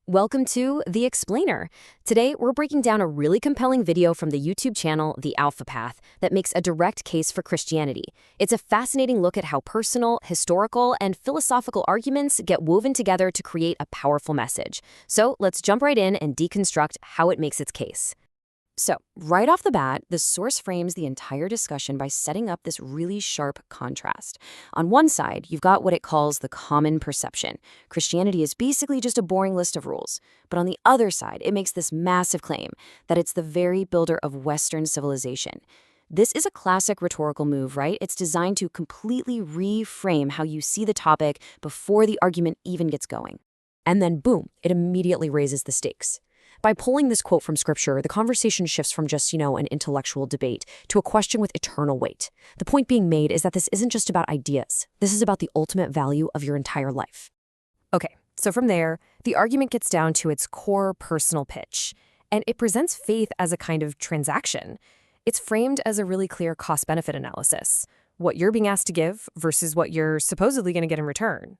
Welcome to The Explainer. Today, we're breaking down a really compelling video from the YouTube channel The Alpha Path that makes a direct case for Christianity. It's a fascinating look at how personal, historical, and philosophical arguments get woven together to create a powerful message. So let's jump right in and deconstruct how it makes its case. So, right off the bat, the source frames the entire discussion by setting up this really sharp contrast. On one side, you've got what it calls the common perception. Christianity is basically just a boring list of rules. But on the other side, it makes this massive claim that it's the very builder of Western civilization. This is a classic rhetorical move, right? It's designed to completely reframe how you see the topic before the argument even gets going. And then, boom, it immediately raises the stakes. By pulling this quote from Scripture, the conversation shifts from just, an intellectual debate to a question with eternal weight. The point being made is that this isn't just about ideas. This is about the ultimate value of your entire life. Okay, so from there, the argument gets down to its core personal pitch, and it presents faith as a kind of transaction. It's framed as a really clear cost-benefit analysis, what you're being asked to give versus what you're supposedly going to get in return.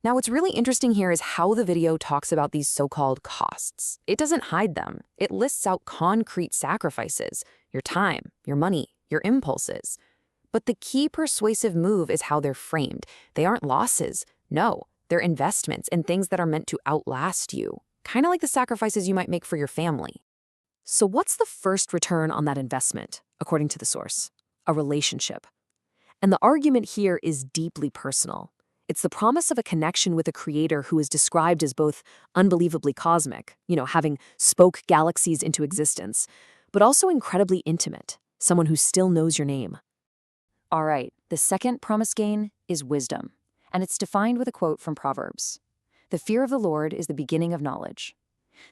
Now, what's really interesting here is how the video talks about these so-called costs. It doesn't hide them. It lists out concrete sacrifices, your time, your money, your impulses. But the key persuasive move is how they're framed. They aren't losses. No, they're investments in things that are meant to outlast you, kind of like the sacrifices you might make for your family. So what's the first return on that investment, according to the source? A relationship. And the argument here is deeply personal. It's the promise of a connection with a creator who is described as both unbelievably cosmic, having spoke galaxies into existence, but also incredibly intimate, someone who still knows your name. All right, the second promised gain is wisdom, and it's defined with a quote from Proverbs. "The fear of the Lord is the beginning of knowledge."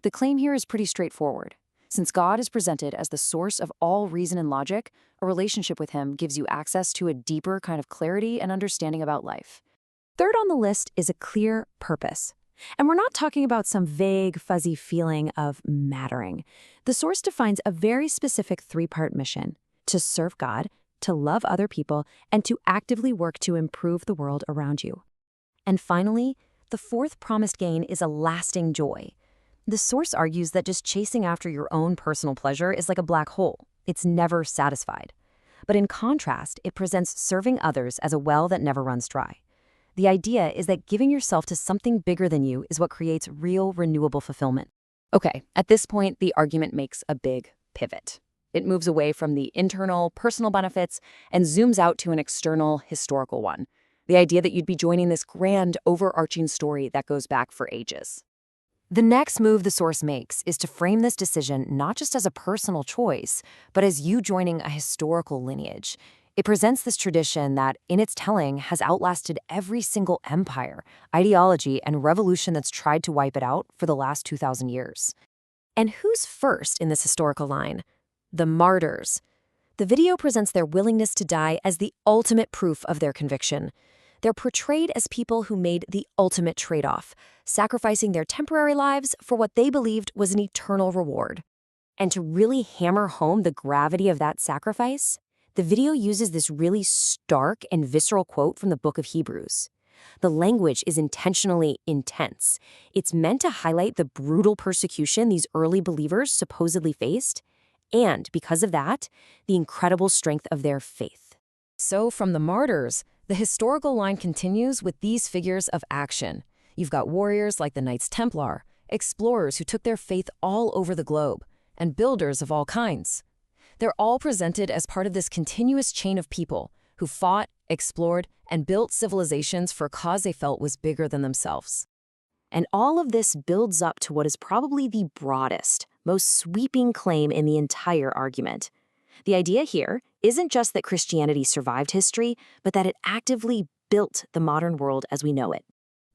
The claim here is pretty straightforward. Since God is presented as the source of all reason and logic, a relationship with him gives you access to a deeper kind of clarity and understanding about life. Third on the list is a clear purpose. And we're not talking about some vague, fuzzy feeling of mattering. The source defines a very specific three-part mission: to serve God, to love other people, and to actively work to improve the world around you. And finally, the fourth promised gain is a lasting joy. The source argues that just chasing after your own personal pleasure is like a black hole. It's never satisfied. But in contrast, it presents serving others as a well that never runs dry. The idea is that giving yourself to something bigger than you is what creates real, renewable fulfillment. Okay, at this point, the argument makes a big pivot. It moves away from the internal, personal benefits and zooms out to an external, historical one. The idea that you'd be joining this grand, overarching story that goes back for ages. The next move the source makes is to frame this decision not just as a personal choice, but as you joining a historical lineage. It presents this tradition that, in its telling, has outlasted every single empire, ideology, and revolution that's tried to wipe it out for the last 2,000 years. And who's first in this historical line? The martyrs. The video presents their willingness to die as the ultimate proof of their conviction. They're portrayed as people who made the ultimate trade-off, sacrificing their temporary lives for what they believed was an eternal reward. And to really hammer home the gravity of that sacrifice, the video uses this really stark and visceral quote from the book of Hebrews. The language is intentionally intense. It's meant to highlight the brutal persecution these early believers supposedly faced, and because of that, the incredible strength of their faith. So from the martyrs, the historical line continues with these figures of action. You've got warriors like the Knights Templar, explorers who took their faith all over the globe, and builders of all kinds. They're all presented as part of this continuous chain of people who fought, explored, and built civilizations for a cause they felt was bigger than themselves. And all of this builds up to what is probably the broadest, most sweeping claim in the entire argument. The idea here isn't just that Christianity survived history, but that it actively built the modern world as we know it.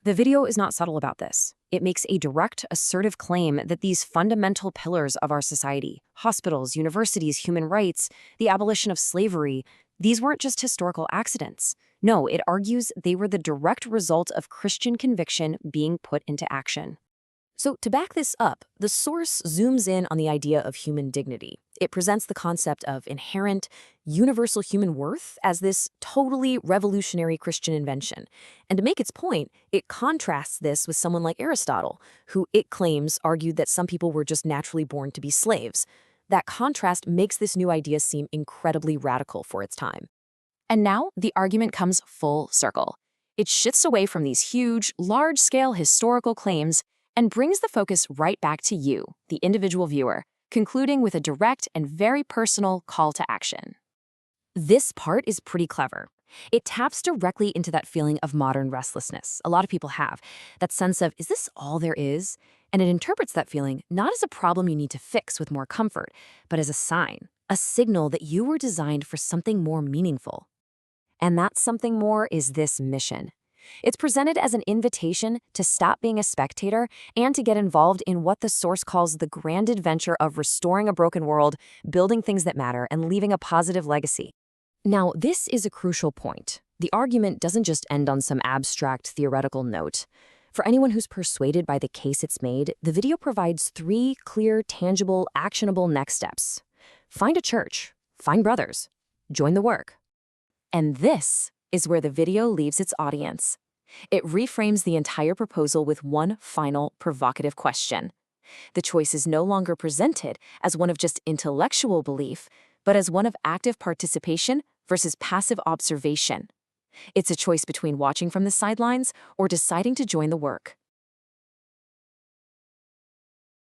The video is not subtle about this. It makes a direct, assertive claim that these fundamental pillars of our society, hospitals, universities, human rights, the abolition of slavery, these weren't just historical accidents. No, it argues they were the direct result of Christian conviction being put into action. So to back this up, the source zooms in on the idea of human dignity. It presents the concept of inherent, universal human worth as this totally revolutionary Christian invention. And to make its point, it contrasts this with someone like Aristotle, who it claims argued that some people were just naturally born to be slaves. That contrast makes this new idea seem incredibly radical for its time. And now the argument comes full circle. It shifts away from these huge, large-scale historical claims and brings the focus right back to you, the individual viewer, concluding with a direct and very personal call to action. This part is pretty clever. It taps directly into that feeling of modern restlessness a lot of people have, that sense of, is this all there is? And it interprets that feeling not as a problem you need to fix with more comfort, but as a sign, a signal that you were designed for something more meaningful. And that something more is this mission. It's presented as an invitation to stop being a spectator and to get involved in what the source calls the grand adventure of restoring a broken world, building things that matter, and leaving a positive legacy. Now, this is a crucial point. The argument doesn't just end on some abstract theoretical note. For anyone who's persuaded by the case it's made, the video provides 3 clear, tangible, actionable next steps. Find a church, find brothers, join the work. And this is where the video leaves its audience. It reframes the entire proposal with one final provocative question. The choice is no longer presented as one of just intellectual belief, but as one of active participation versus passive observation. It's a choice between watching from the sidelines or deciding to join the work.